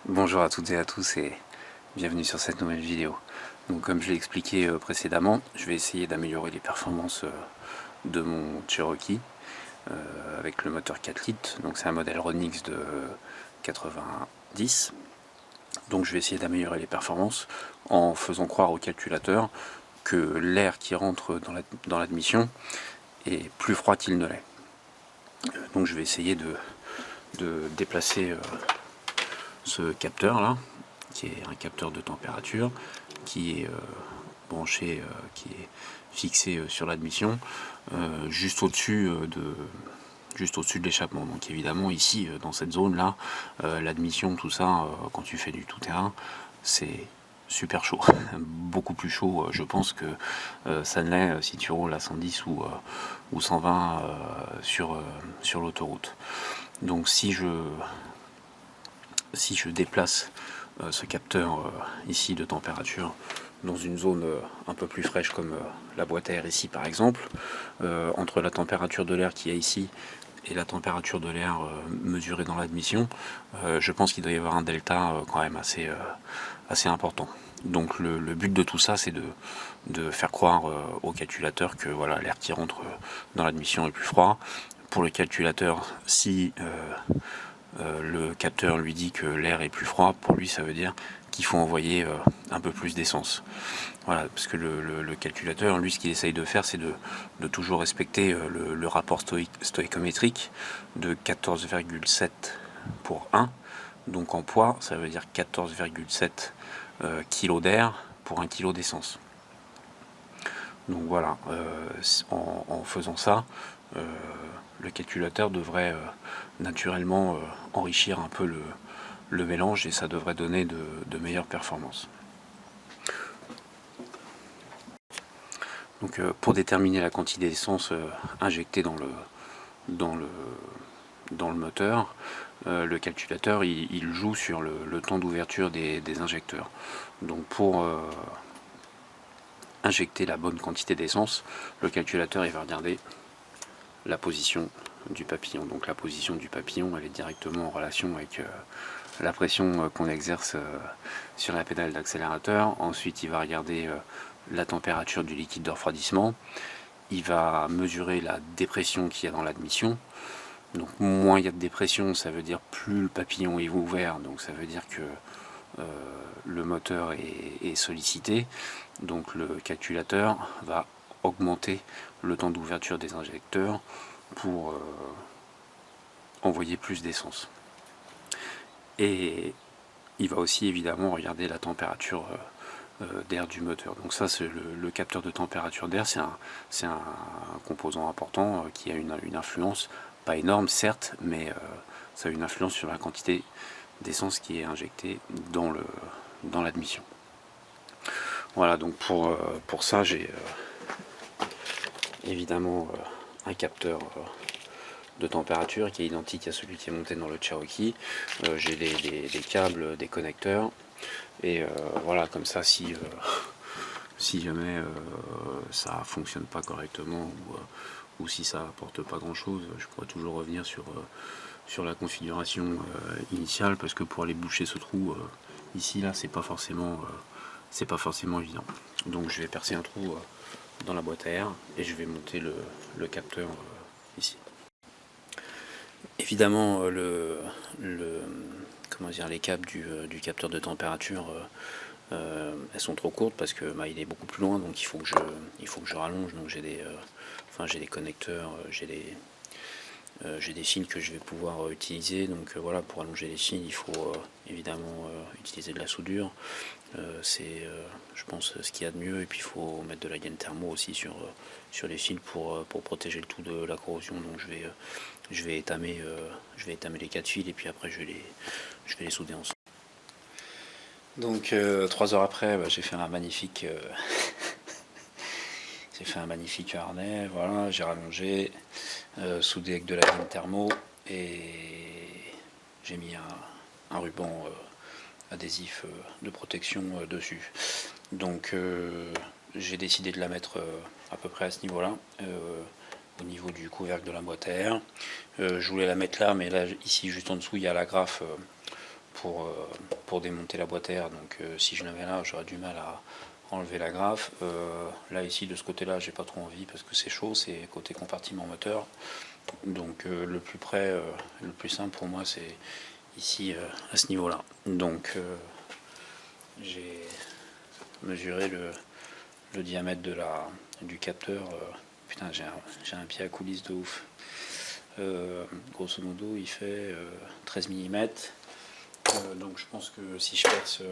Bonjour à toutes et à tous et bienvenue sur cette nouvelle vidéo. Donc comme je l'ai expliqué précédemment, je vais essayer d'améliorer les performances de mon Cherokee avec le moteur 4 litres. Donc c'est un modèle Ronix de 90. Donc je vais essayer d'améliorer les performances en faisant croire au calculateur que l'air qui rentre dans l'admission est plus froid qu'il ne l'est. Donc je vais essayer de déplacer ce capteur là, qui est un capteur de température, qui est branché, qui est fixé sur l'admission, juste au-dessus de l'échappement. Donc évidemment ici, dans cette zone là, l'admission, tout ça, quand tu fais du tout-terrain, c'est super chaud, beaucoup plus chaud je pense que ça ne l'est si tu roules à 110 ou 120 sur l'autoroute. Donc si je déplace ce capteur ici de température dans une zone un peu plus fraîche comme la boîte à air ici par exemple, entre la température de l'air qu'il y a ici et la température de l'air mesurée dans l'admission, je pense qu'il doit y avoir un delta quand même assez important. Donc le but de tout ça, c'est de faire croire au calculateur que voilà, l'air qui rentre dans l'admission est plus froid. Pour le calculateur, si le capteur lui dit que l'air est plus froid, pour lui ça veut dire qu'il faut envoyer un peu plus d'essence. Voilà, parce que le calculateur, lui, ce qu'il essaye de faire, c'est de toujours respecter le rapport stoïchométrique de 14,7 pour 1. Donc en poids, ça veut dire 14,7 kg d'air pour 1 kg d'essence. Donc voilà, en faisant ça, le calculateur devrait naturellement enrichir un peu le mélange et ça devrait donner de meilleures performances. Donc pour déterminer la quantité d'essence injectée dans le moteur, le calculateur il joue sur le temps d'ouverture des injecteurs. Donc pour injecter la bonne quantité d'essence, le calculateur il va regarder la position du papillon. Donc la position du papillon, elle est directement en relation avec la pression qu'on exerce sur la pédale d'accélérateur. Ensuite, il va regarder la température du liquide de refroidissement. Il va mesurer la dépression qu'il y a dans l'admission. Donc moins il y a de dépression, ça veut dire plus le papillon est ouvert. Donc ça veut dire que le moteur est sollicité. Donc le calculateur va augmenter le temps d'ouverture des injecteurs pour envoyer plus d'essence. Et il va aussi évidemment regarder la température d'air du moteur. Donc ça, c'est le capteur de température d'air, c'est un composant important qui a une influence, pas énorme certes, mais ça a une influence sur la quantité d'essence qui est injectée dans l'admission. Voilà, donc pour ça, j'ai évidemment un capteur de température qui est identique à celui qui est monté dans le Cherokee. J'ai des câbles, des connecteurs, et voilà, comme ça, si jamais ça fonctionne pas correctement ou si ça apporte pas grand chose, je pourrais toujours revenir sur la configuration initiale, parce que pour aller boucher ce trou ici là, c'est pas forcément évident. Donc je vais percer un trou dans la boîte à air et je vais monter le capteur ici. Évidemment, les câbles du capteur de température, elles sont trop courtes parce que il est beaucoup plus loin, donc il faut que je rallonge. Donc j'ai des connecteurs, j'ai des fils que je vais pouvoir utiliser. Donc voilà, pour allonger les fils, il faut évidemment utiliser de la soudure. C'est, je pense, ce qu'il y a de mieux. Et puis il faut mettre de la gaine thermo aussi sur les fils pour protéger le tout de la corrosion. Donc je vais étamer les 4 fils et puis après je vais les souder ensemble. Donc 3 heures après, j'ai fait un magnifique harnais. Voilà, j'ai rallongé, soudé avec de la gaine thermo et j'ai mis un ruban adhésif de protection dessus. Donc j'ai décidé de la mettre à peu près à ce niveau-là, au niveau du couvercle de la boîte à air. Je voulais la mettre là, mais là ici juste en dessous il y a l'agrafe pour démonter la boîtière. Donc si je l'avais là, j'aurais du mal à enlever la graffe. Là ici de ce côté là j'ai pas trop envie parce que c'est chaud, c'est côté compartiment moteur. Donc le plus près, le plus simple pour moi c'est ici à ce niveau là. Donc j'ai mesuré le diamètre du capteur. Putain, j'ai un pied à coulisses de ouf. Grosso modo il fait 13 mm. Donc je pense que si je perce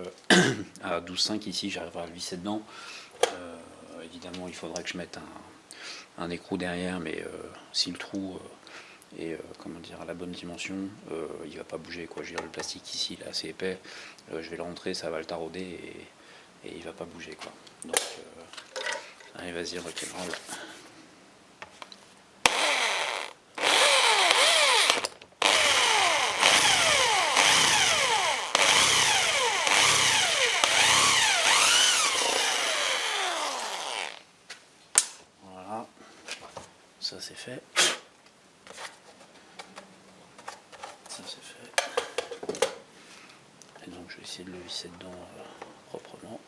à 12,5 ici, j'arriverai à le visser dedans. Évidemment, il faudra que je mette un écrou derrière, mais si le trou est comment dire, à la bonne dimension, il va pas bouger, quoi. Je veux dire, le plastique ici, il est assez épais. Je vais le rentrer, ça va le tarauder et il va pas bouger, quoi. Donc, allez, vas-y, rock'n'roll. Ça c'est fait. Ça c'est fait. Et donc je vais essayer de le visser dedans proprement.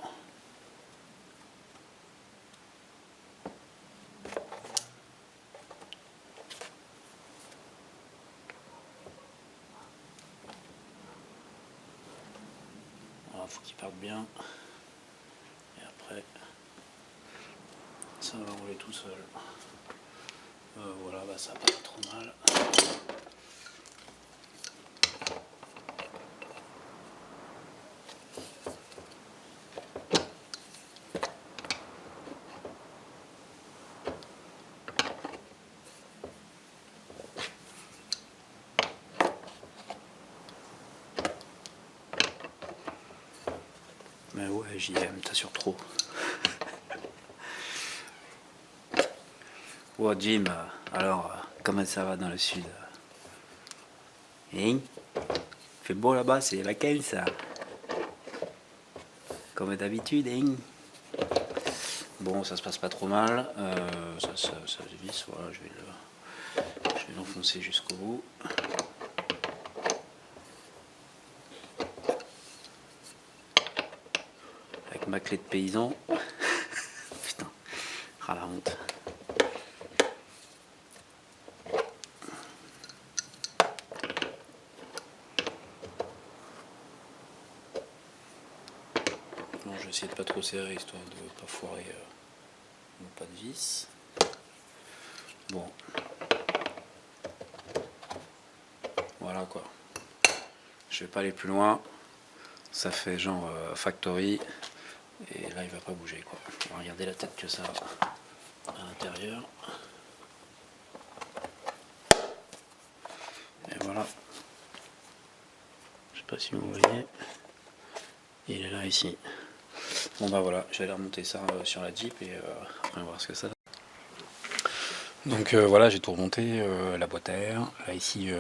Voilà, faut qu'il parte bien. Et après, ça va rouler tout seul. Voilà, bah, ça va pas trop mal. Mais ouais, JM, t'assures trop. Oh Jim, alors, comment ça va dans le sud? Hein? Fait beau là-bas, c'est laquelle ça? Comme d'habitude, hein? Bon, ça se passe pas trop mal. Ça se visse, voilà, je vais l'enfoncer jusqu'au bout. Avec ma clé de paysan. Putain, ah la honte. Bon, je vais essayer de pas trop serrer histoire de pas foirer mon pas de vis. Bon. Voilà quoi. Je vais pas aller plus loin. Ça fait genre factory. Et là il va pas bouger quoi. On va regarder la tête que ça à l'intérieur. Et voilà. Je sais pas si vous voyez. Il est là ici. Bon bah voilà, je vais aller remonter ça sur la Jeep et après on va voir ce que ça donne. Donc voilà, j'ai tout remonté, la boîte à air. Là ici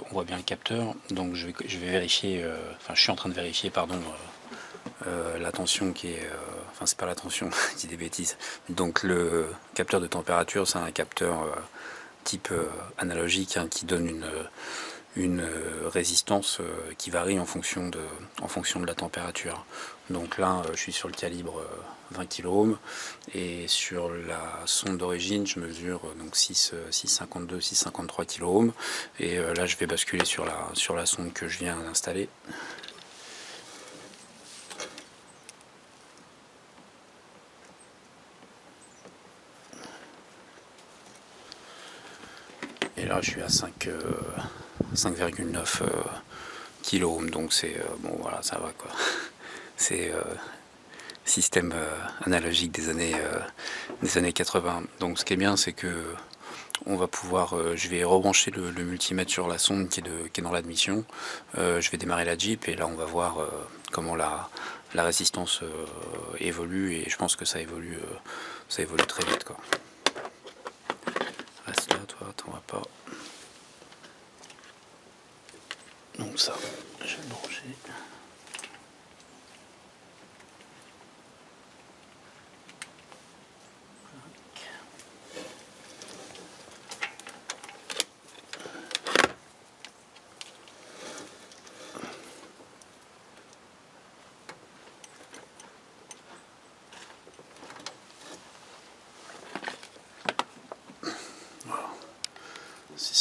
on voit bien le capteur. Donc je vais vérifier, enfin je suis en train de vérifier pardon la tension qui est. Enfin c'est pas la tension, je dis des bêtises. Donc le capteur de température, c'est un capteur type analogique hein, qui donne une résistance qui varie en fonction de la température. Donc là, je suis sur le calibre 20 kΩ et sur la sonde d'origine, je mesure donc 6,52, 6,53 kΩ. Et là, je vais basculer sur la sonde que je viens d'installer. Et là, je suis à 5,9 kΩ, donc c'est bon, voilà, ça va quoi. C'est système analogique des années 80. Donc ce qui est bien, c'est que on va pouvoir, je vais rebrancher le multimètre sur la sonde qui est dans l'admission. Je vais démarrer la Jeep et là on va voir comment la résistance évolue et je pense que ça évolue très vite quoi. Reste là, toi, t'en vas pas. Donc ça, je vais le brancher.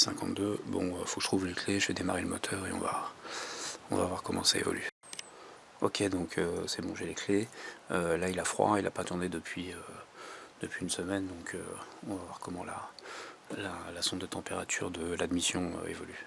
52. Bon, faut que je trouve les clés, je vais démarrer le moteur et on va voir comment ça évolue. Ok, donc c'est bon, j'ai les clés. Là, il a froid, il n'a pas tourné depuis une semaine, donc on va voir comment la sonde de température de l'admission évolue.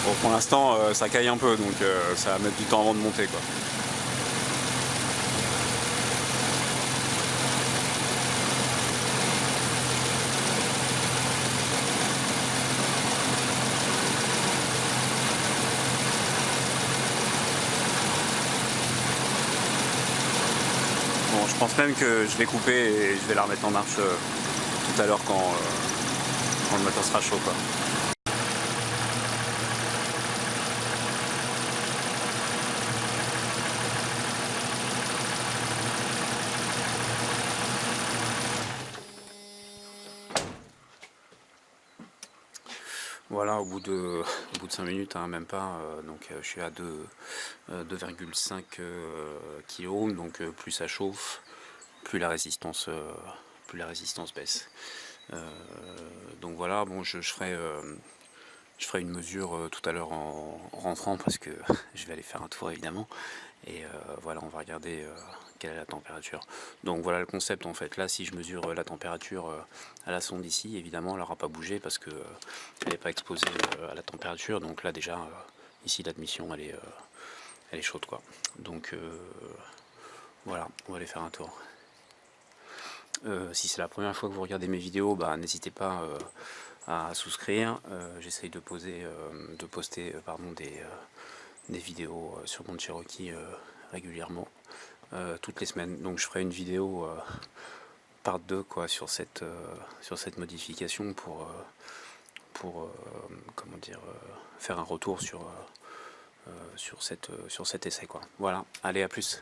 Bon, pour l'instant, ça caille un peu, donc ça va mettre du temps avant de monter, quoi. Bon, je pense même que je vais couper et je vais la remettre en marche tout à l'heure quand le moteur sera chaud, quoi. Voilà, au bout de 5 minutes, hein, même pas, donc je suis à 2,5 kg, donc plus ça chauffe, plus la résistance baisse. Donc voilà, bon, je ferai une mesure tout à l'heure en rentrant parce que je vais aller faire un tour évidemment. Et voilà, on va regarder quelle est la température. Donc voilà le concept en fait. Là, si je mesure la température à la sonde ici, évidemment, elle n'aura pas bougé parce que elle n'est pas exposée à la température. Donc là déjà, ici l'admission, elle est chaude, quoi. Donc voilà, on va aller faire un tour. Si c'est la première fois que vous regardez mes vidéos, bah, n'hésitez pas à souscrire. J'essaye de poster des vidéos sur mon Cherokee régulièrement, toutes les semaines. Donc je ferai une vidéo part 2 quoi, sur cette modification pour comment dire, faire un retour sur cet essai, quoi. Voilà, allez, à plus.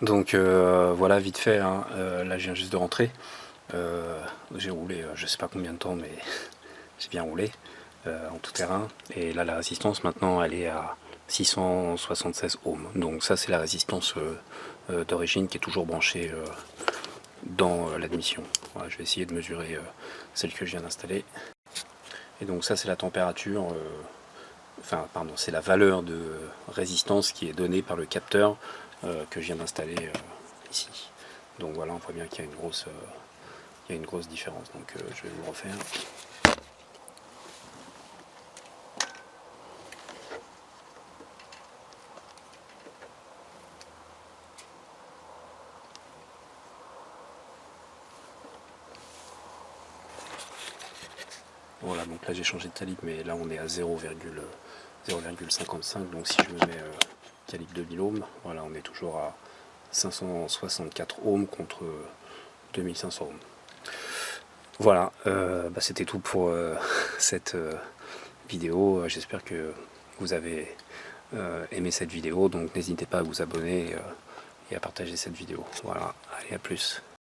Donc voilà, vite fait, hein, là je viens juste de rentrer. J'ai roulé je sais pas combien de temps, mais j'ai bien roulé en tout terrain. Et là la résistance maintenant elle est à 676 ohms. Donc ça c'est la résistance d'origine qui est toujours branchée dans l'admission. Voilà, je vais essayer de mesurer celle que je viens d'installer. Et donc ça c'est la température, enfin pardon, c'est la valeur de résistance qui est donnée par le capteur que je viens d'installer ici. Donc voilà, on voit bien qu'il y a une grosse différence. Donc je vais vous le refaire. Voilà, donc là j'ai changé de calibre, mais là on est à 0,55. Donc si je me mets calibre 2000 ohms, voilà, on est toujours à 564 ohms contre 2500 ohms. Voilà, c'était tout pour cette vidéo. J'espère que vous avez aimé cette vidéo, donc n'hésitez pas à vous abonner et à partager cette vidéo. Voilà, allez, à plus.